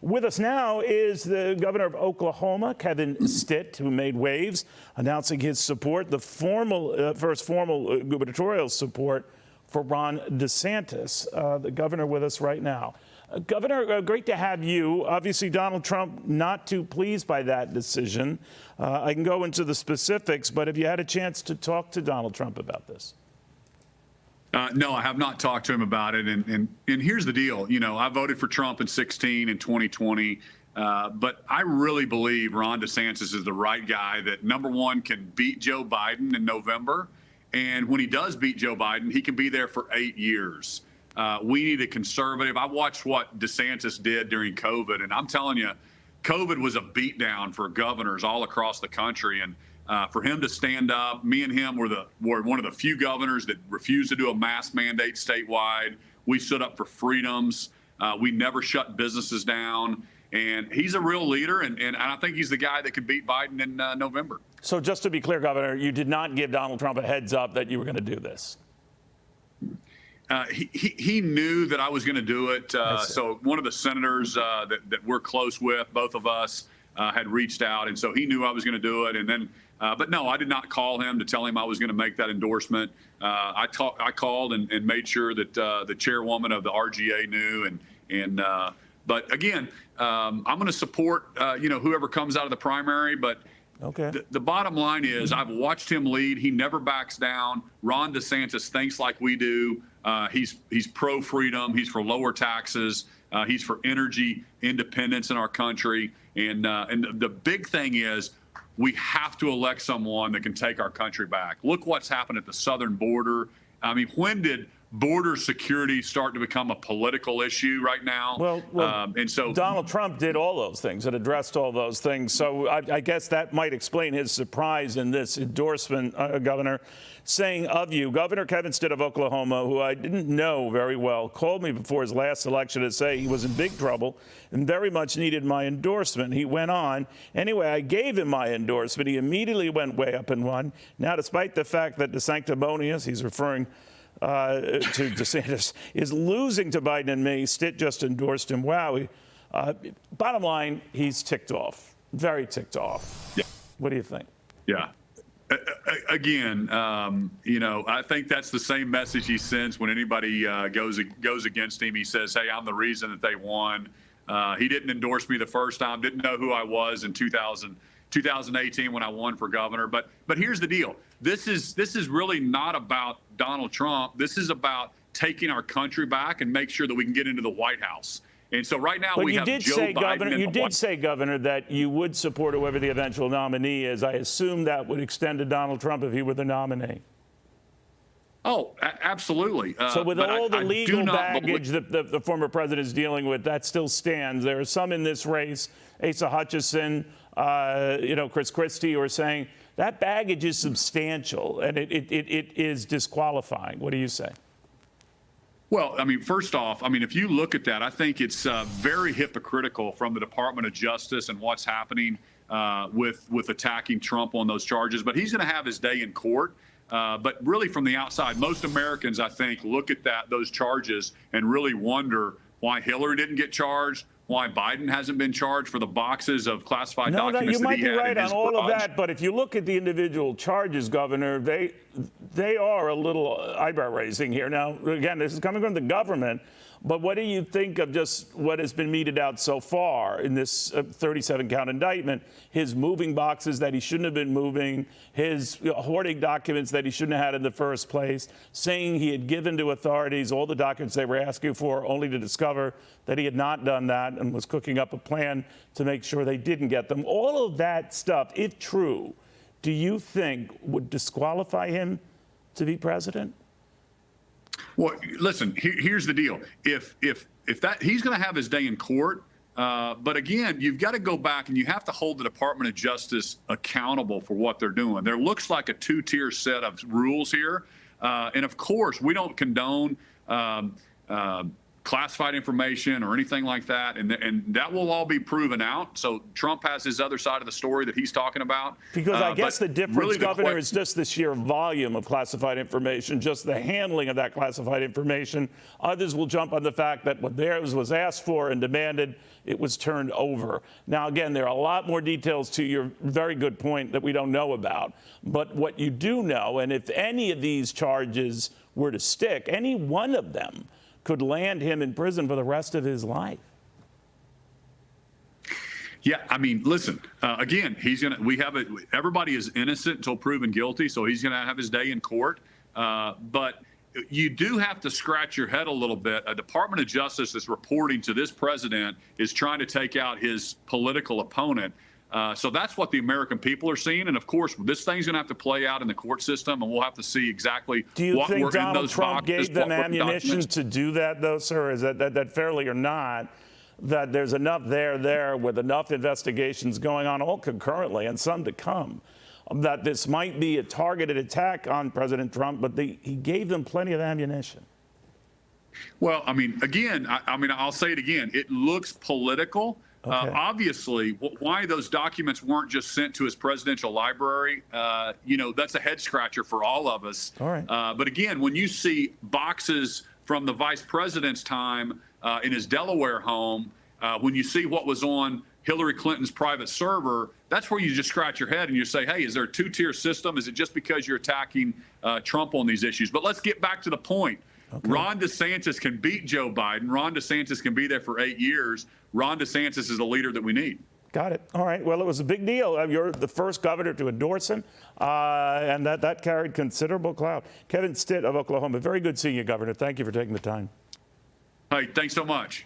With us now is the governor of Oklahoma, Kevin Stitt, who made waves announcing his support, the first formal gubernatorial support for Ron DeSantis, the governor with us right now. Governor, great to have you. Obviously, Donald Trump not too pleased by that decision. I can go into the specifics, but have you had a chance to talk to Donald Trump about this? No, I have not talked to him about it. And here's the deal. You know, I voted for Trump in 2016 and 2020. But I really believe Ron DeSantis is the right guy that, number one, can beat Joe Biden in November. And when he does beat Joe Biden, he can be there for 8 years. We need a conservative. I watched what DeSantis did during COVID, and I'm telling you, COVID was a beatdown for governors all across the country. And for him to stand up, me and him were one of the few governors that refused to do a mask mandate statewide. We stood up for freedoms. We never shut businesses down. And he's a real leader, and I think he's the guy that could beat Biden in November. So just to be clear, Governor, you did not give Donald Trump a heads up that you were going to do this. He knew that I was going to do it. So one of the senators that we're close with, both of us, had reached out, and so he knew I was going to do it. And then, but no, I did not call him to tell him I was going to make that endorsement. I called and made sure that the chairwoman of the RGA knew. But again, I'm going to support whoever comes out of the primary. But the bottom line is, I've watched him lead. He never backs down. Ron DeSantis thinks like we do. He's pro-freedom. He's for lower taxes. He's for energy independence in our country. And the big thing is, we have to elect someone that can take our country back. Look what's happened at the southern border. I mean, when did border security start to become a political issue right now? Well, and so Donald Trump did all those things and addressed all those things. So I guess that might explain his surprise in this endorsement, Governor, saying of you. Governor Kevin Stitt of Oklahoma, who I didn't know very well, called me before his last election to say he was in big trouble and very much needed my endorsement. He went on. Anyway, I gave him my endorsement. He immediately went way up and won. Now, despite the fact that the sanctimonious, he's referring to DeSantis, is losing to Biden and me, Stitt just endorsed him. Wow. Bottom line, he's ticked off, very ticked off. Yeah. What do you think? Yeah. Again, I think that's the same message he sends when anybody goes against him. He says, hey, I'm the reason that they won. He didn't endorse me the first time, didn't know who I was in 2018 when I won for governor. But here's the deal. This is really not about Donald Trump. This is about taking our country back and make sure that we can get into the White House. And so right now we have Joe Biden. You did say, Governor, that you would support whoever the eventual nominee is. I assume that would extend to Donald Trump if he were the nominee. Oh, absolutely. So with all the legal baggage that the former president is dealing with, that still stands. There are some in this race, Asa Hutchinson, Chris Christie, who are saying that baggage is substantial and it is disqualifying. What do you say? Well, I mean, first off, if you look at that, I think it's very hypocritical from the Department of Justice and what's happening with attacking Trump on those charges. But he's going to have his day in court. But really, from the outside, most Americans, I think, look at those charges and really wonder why Hillary didn't get charged, why Biden hasn't been charged for the boxes of classified documents that he had. You might be right on all of that, but if you look at the individual charges, Governor, they are a little eyebrow-raising here. Now, again, this is coming from the government, but what do you think of just what has been meted out so far in this 37-count indictment? His moving boxes that he shouldn't have been moving, his hoarding documents that he shouldn't have had in the first place, saying he had given to authorities all the documents they were asking for, only to discover that he had not done that and was cooking up a plan to make sure they didn't get them. All of that stuff, if true, do you think would disqualify him to be president? Well, listen, here's the deal. If that, he's going to have his day in court. But again, you've got to go back and you have to hold the Department of Justice accountable for what they're doing. There looks like a two-tier set of rules here. And of course, we don't condone classified information or anything like that, and that will all be proven out. So Trump has his other side of the story that he's talking about. Because I guess the difference, really Governor, is just the sheer volume of classified information, just the handling of that classified information. Others will jump on the fact that what theirs was asked for and demanded, it was turned over. Now, again, there are a lot more details to your very good point that we don't know about. But what you do know, and if any of these charges were to stick, any one of them could land him in prison for the rest of his life. Yeah, I mean, listen. Again, everybody is innocent until proven guilty, so he's gonna have his day in court. But you do have to scratch your head a little bit. A Department of Justice that's reporting to this president is trying to take out his political opponent. So that's what the American people are seeing. And of course, this thing's going to have to play out in the court system, and we'll have to see exactly what were in those boxes. Do you think Donald Trump gave them ammunition to do that, though, sir? Is that fairly or not? That there's enough there with enough investigations going on all concurrently and some to come, that this might be a targeted attack on President Trump, but he gave them plenty of ammunition. Well, I mean, again, I'll say it again. It looks political. Okay. Obviously, why those documents weren't just sent to his presidential library, that's a head scratcher for all of us. All right. But again, when you see boxes from the vice president's time in his Delaware home, when you see what was on Hillary Clinton's private server, that's where you just scratch your head and you say, hey, is there a two-tier system? Is it just because you're attacking Trump on these issues? But let's get back to the point. Okay. Ron DeSantis can beat Joe Biden. Ron DeSantis can be there for 8 years. Ron DeSantis is the leader that we need. Got it. All right. Well, it was a big deal. You're the first governor to endorse him, and that carried considerable clout. Kevin Stitt of Oklahoma. Very good seeing you, Governor. Thank you for taking the time. Hey, thanks so much.